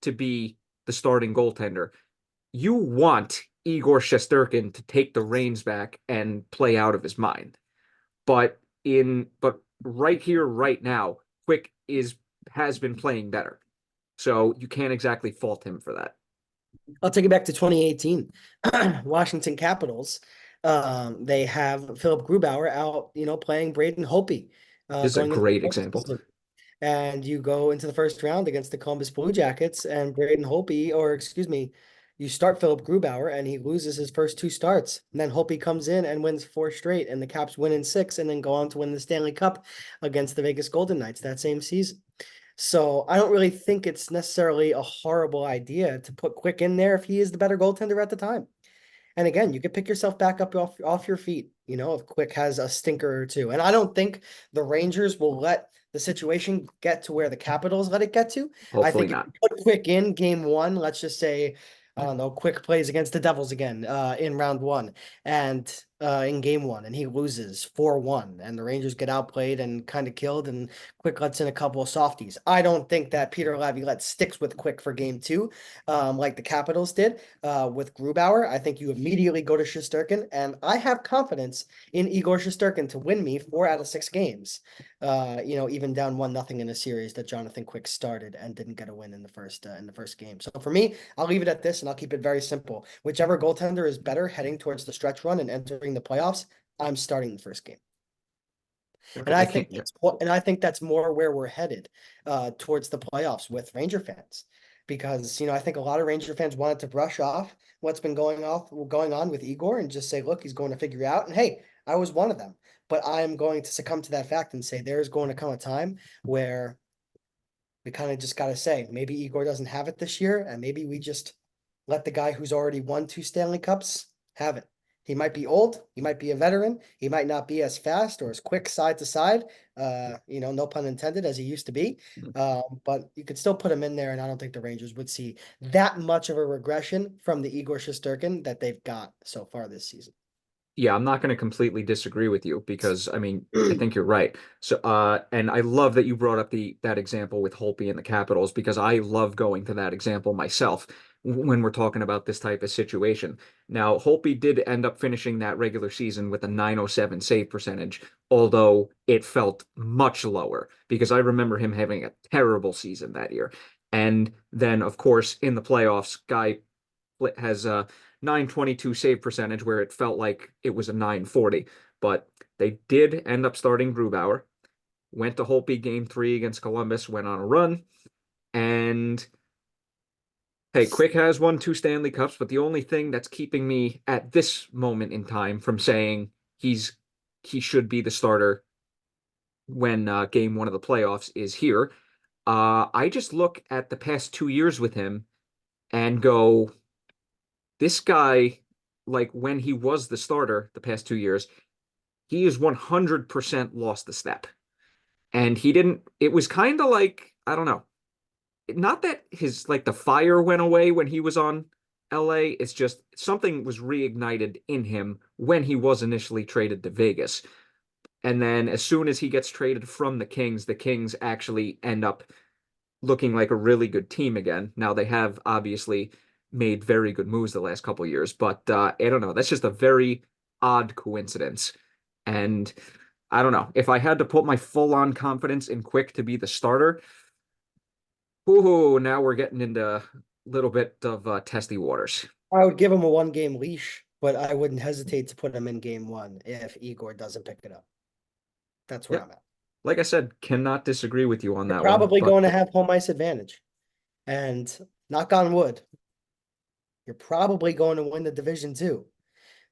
to be the starting goaltender? You want Igor Shesterkin to take the reins back and play out of his mind. But right here, right now, Quick has been playing better. So you can't exactly fault him for that. I'll take it back to 2018. Washington Capitals. They have Philip Grubauer out, playing Braden Holtby, This is a going into great the example. postseason. And you go into the first round against the Columbus Blue Jackets and Braden Holtby, or excuse me, you start Philip Grubauer and he loses his first two starts. And then Holtby comes in and wins four straight, and the Caps win in six and then go on to win the Stanley Cup against the Vegas Golden Knights that same season. So I don't really think it's necessarily a horrible idea to put Quick in there if he is the better goaltender at the time. And again, you could pick yourself back up off your feet, if Quick has a stinker or two. And I don't think the Rangers will let the situation get to where the Capitals let it get to. I Hopefully think if not. you put Quick in game one, let's just say, I don't know, Quick plays against the Devils again in round one and in game one, and he loses 4-1, and the Rangers get outplayed and kind of killed, and Quick lets in a couple of softies. I don't think that Peter Laviolette sticks with Quick for game two, like the Capitals did with Grubauer. I think you immediately go to Shesterkin, and I have confidence in Igor Shesterkin to win me 4 out of 6 games. Even down 1-0 in a series that Jonathan Quick started and didn't get a win in the first game. So for me, I'll leave it at this, and I'll keep it very simple. Whichever goaltender is better heading towards the stretch run and entering the playoffs, I'm starting the first game. And I think that's more where we're headed towards the playoffs with Ranger fans. Because, I think a lot of Ranger fans wanted to brush off what's been going on with Igor and just say, look, he's going to figure it out. And hey, I was one of them. But I'm going to succumb to that fact and say there's going to come a time where we kind of just got to say, maybe Igor doesn't have it this year, and maybe we just let the guy who's already won 2 Stanley Cups have it. He might be old, he might be a veteran, he might not be as fast or as quick side to side, no pun intended, as he used to be. But you could still put him in there, and I don't think the Rangers would see that much of a regression from the Igor Shesterkin that they've got so far this season. Yeah, I'm not going to completely disagree with you because I mean, I think you're right. So, and I love that you brought up that example with Holtby and the Capitals because I love going to that example myself when we're talking about this type of situation. Now, Holtby did end up finishing that regular season with a 907 save percentage, although it felt much lower because I remember him having a terrible season that year. And then, of course, in the playoffs, Guy has a 922 save percentage where it felt like it was a 940. But they did end up starting Grubauer, went to Holtby game 3 against Columbus, went on a run. And hey, Quick has won 2 Stanley Cups, but the only thing that's keeping me at this moment in time from saying he should be the starter when game 1 of the playoffs is here. I just look at the past 2 years with him and go, this guy, like when he was the starter the past 2 years, he is 100% lost the step. And he didn't, it was kind of like, I don't know, not that his, like the fire went away when he was on LA. It's just something was reignited in him when he was initially traded to Vegas. And then as soon as he gets traded from the Kings actually end up looking like a really good team again. Now they have obviously made very good moves the last couple of years, but I don't know. That's just a very odd coincidence. And I don't know. If I had to put my full-on confidence in Quick to be the starter, ooh, now we're getting into a little bit of testy waters. I would give him a 1 game leash, but I wouldn't hesitate to put him in game 1 if Igor doesn't pick it up. That's where Yep. I'm at. Like I said, cannot disagree with you on You're that one. probably But going to have home ice advantage. And knock on wood, you're probably going to win the division too.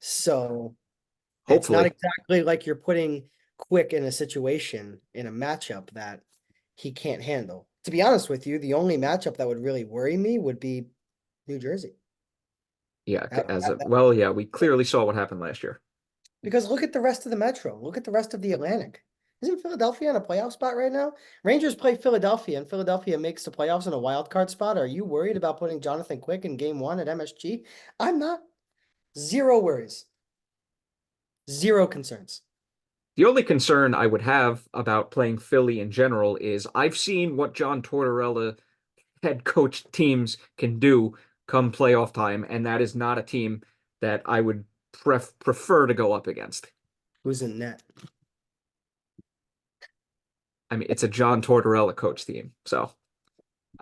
So it's not hopefully, exactly like you're putting Quick in a situation in a matchup that he can't handle. To be honest with you, the only matchup that would really worry me would be New Jersey. yeah, That- as that- a, that- well, yeah, we clearly saw what happened last year. because look at the rest of the Metro. Look at the rest of the Atlantic. Isn't Philadelphia in a playoff spot right now? Rangers play Philadelphia, and Philadelphia makes the playoffs in a wild card spot. Are you worried about putting Jonathan Quick in game 1 at MSG? I'm not. Zero worries. Zero concerns. The only concern I would have about playing Philly in general is I've seen what John Tortorella head coach teams can do come playoff time, and that is not a team that I would prefer to go up against. Who's in net? I mean, it's a John Tortorella coach team. So,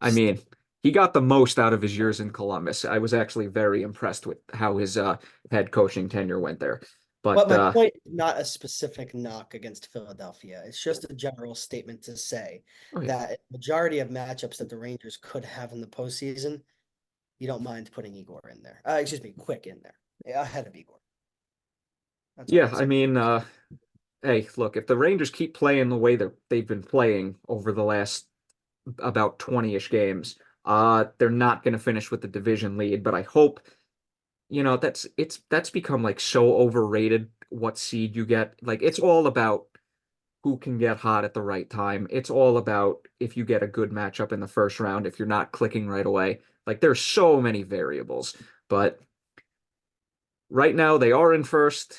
I mean, he got the most out of his years in Columbus. I was actually very impressed with how his head coaching tenure went there. But But my point is not a specific knock against Philadelphia. It's just a general statement to say oh yeah. that majority of matchups that the Rangers could have in the postseason, you don't mind putting Igor in there. Excuse me, Quick in there ahead of Igor. That's all Yeah, I'm I saying. mean, hey, look, if the Rangers keep playing the way that they've been playing over the last about 20-ish games, they're not going to finish with the division lead, but I hope, that's become like so overrated what seed you get. Like it's all about who can get hot at the right time. It's all about if you get a good matchup in the first round, if you're not clicking right away. Like there's so many variables, but right now they are in first.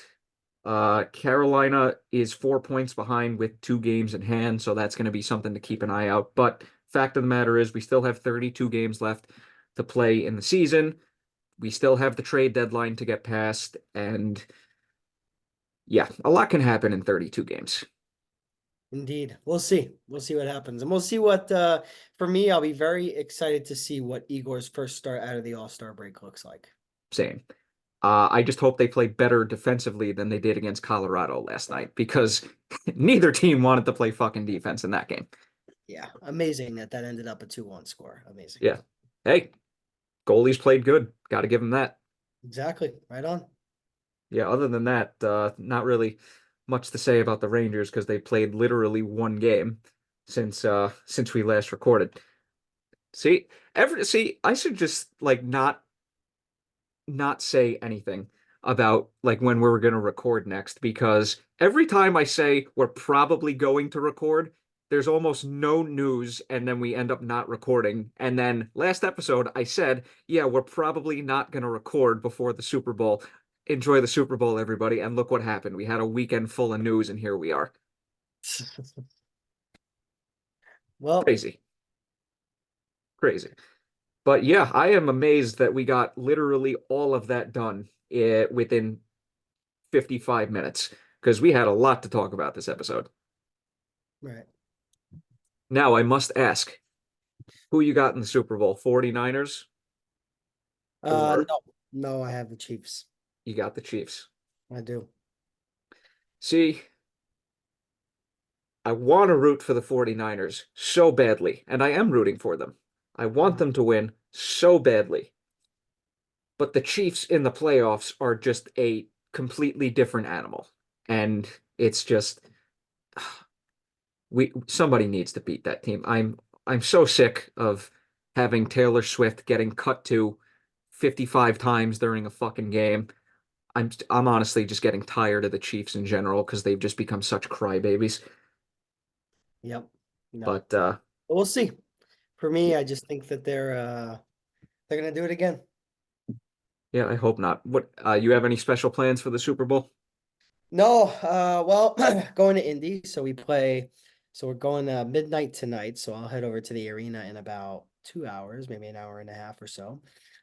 Carolina is 4 points behind with 2 games in hand, so that's going to be something to keep an eye out. But fact of the matter is, we still have 32 games left to play in the season. We still have the trade deadline to get past, and yeah, a lot can happen in 32 games. Indeed. We'll see. We'll see what happens. And we'll see what for me, I'll be very excited to see what Igor's first start out of the All-Star break looks like. Same. I just hope they play better defensively than they did against Colorado last night because neither team wanted to play fucking defense in that game. Yeah. Amazing that ended up a 2-1 score. Amazing. Yeah. Hey, goalies played good. Got to give them that. Exactly. Right on. Yeah, other than that, not really much to say about the Rangers because they played literally 1 game since we last recorded. I should just like not say anything about like when we're going to record next because every time I say we're probably going to record, there's almost no news and then we end up not recording. And then last episode I said, yeah, we're probably not going to record before the Super Bowl. enjoy the Super Bowl, everybody. And look what happened. We had a weekend full of news, and here we are. Well, Crazy. Crazy. But yeah, I am amazed that we got literally all of that done within 55 minutes because we had a lot to talk about this episode. right. Now, I must ask, who you got in the Super Bowl? 49ers or No, no, I have the Chiefs. you got the Chiefs? I do. See, I want to root for the 49ers so badly, and I am rooting for them. I want them to win so badly. But the Chiefs in the playoffs are just a completely different animal. And it's just somebody needs to beat that team. I'm so sick of having Taylor Swift getting cut to 55 times during a fucking game. I'm honestly just getting tired of the Chiefs in general because they've just become such crybabies. Yep. No, But we'll see. For me, I just think that they're gonna do it again. yeah, I hope not. What you have any special plans for the Super Bowl? No, well, going to Indy, so we're going midnight tonight, so I'll head over to the arena in about 2 hours, maybe an hour and a half or so.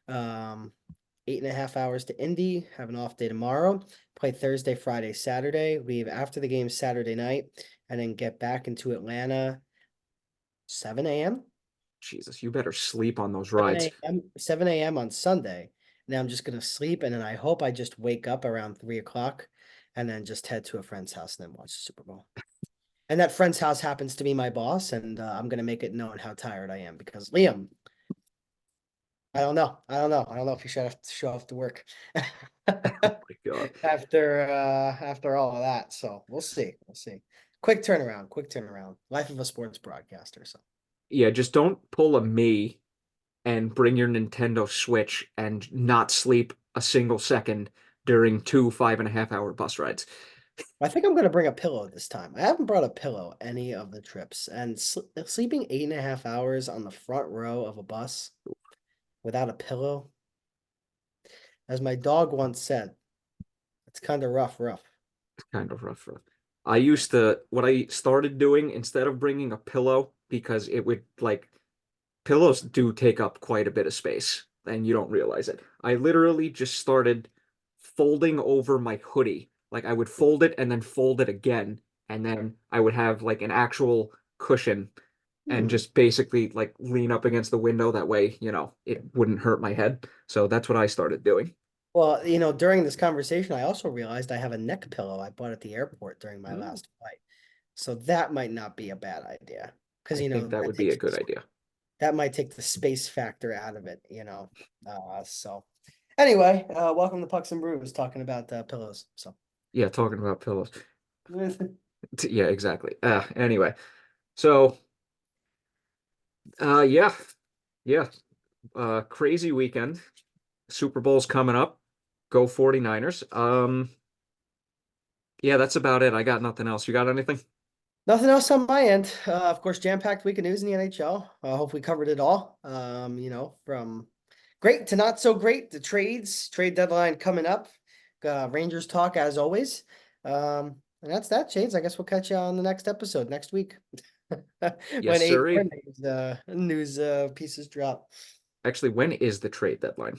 8.5 hours to Indy, have an off day tomorrow, play Thursday, Friday, Saturday, leave after the game Saturday night, and then get back into Atlanta 7 a.m. Jesus, you better sleep on those 7 rides. a.m. 7 a.m. on Sunday. Now I'm just gonna sleep, and then I hope I just wake up around 3 o'clock, and then just head to a friend's house and then watch the Super Bowl. And that friend's house happens to be my boss, and I'm gonna make it known how tired I am because Liam, I don't know, I don't know if you should have to show off to work Oh my God. after all of that. So we'll see, we'll see. Quick turnaround, quick turnaround. Life of a sports broadcaster. So. Yeah, just don't pull a me and bring your Nintendo Switch and not sleep a single second during two 5.5 hour bus rides. I think I'm gonna bring a pillow this time. I haven't brought a pillow any of the trips, and sleeping 8.5 hours on the front row of a bus without a pillow, as my dog once said, it's kind of rough, rough. It's kind of rough. I used to, what I started doing instead of bringing a pillow, because it would like, pillows do take up quite a bit of space and you don't realize it. I literally just started folding over my hoodie. Like I would fold it and then fold it again. And then I would have like an actual cushion and Hmm. just basically like lean up against the window. That way, it wouldn't hurt my head. So that's what I started doing. Well, during this conversation, I also realized I have a neck pillow I bought at the airport during my Oh, last flight. So that might not be a bad idea because I think that would be a good idea. that might take the space factor out of it. So anyway, welcome to Pucks and Brews talking about pillows. So Yeah, talking about pillows. Yeah, exactly. Anyway, so yeah, yeah, crazy weekend. Super Bowl's coming up. Go 49ers. Yeah, that's about it. I got nothing else. You got anything? nothing else on my end. Of course, jam-packed week of news in the NHL. Hope we covered it all. From great to not so great, the trade deadline coming up. Rangers talk as always. And that's that, Shades. I guess we'll catch you on the next episode next week Yes, when eight more sirree. news pieces drop. Actually, when is the trade deadline?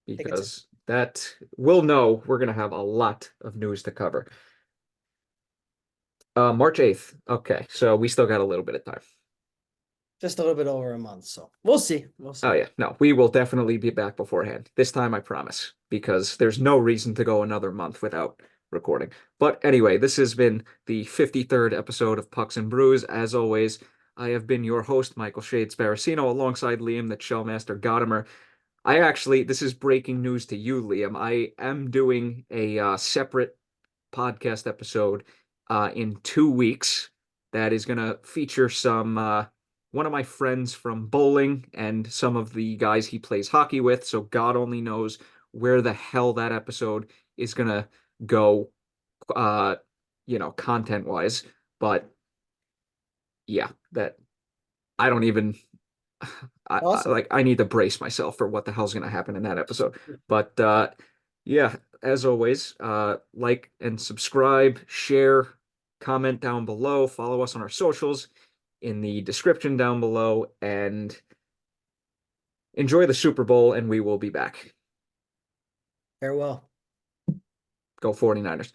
I think it's Because that we'll know we're gonna have a lot of news to cover. March 8th. Okay, so we still got a little bit of time. just a little bit over a month, so we'll see. We'll Oh see. yeah, no, we will definitely be back beforehand. This time I promise, because there's no reason to go another month without recording. But anyway, this has been the 53rd episode of Pucks and Brews. As always, I have been your host, Michael Shades Baracino, alongside Liam, the Shellmaster Godimer. This is breaking news to you, Liam. I am doing a separate podcast episode in 2 weeks that is going to feature some one of my friends from bowling and some of the guys he plays hockey with. So God only knows where the hell that episode is going to go, uh, content wise. But yeah, that I don't even. Awesome. I need to brace myself for what the hell's going to happen in that episode. But yeah, as always, like and subscribe, share, comment down below, follow us on our socials in the description down below, and enjoy the Super Bowl, and we will be back. Farewell. Go 49ers.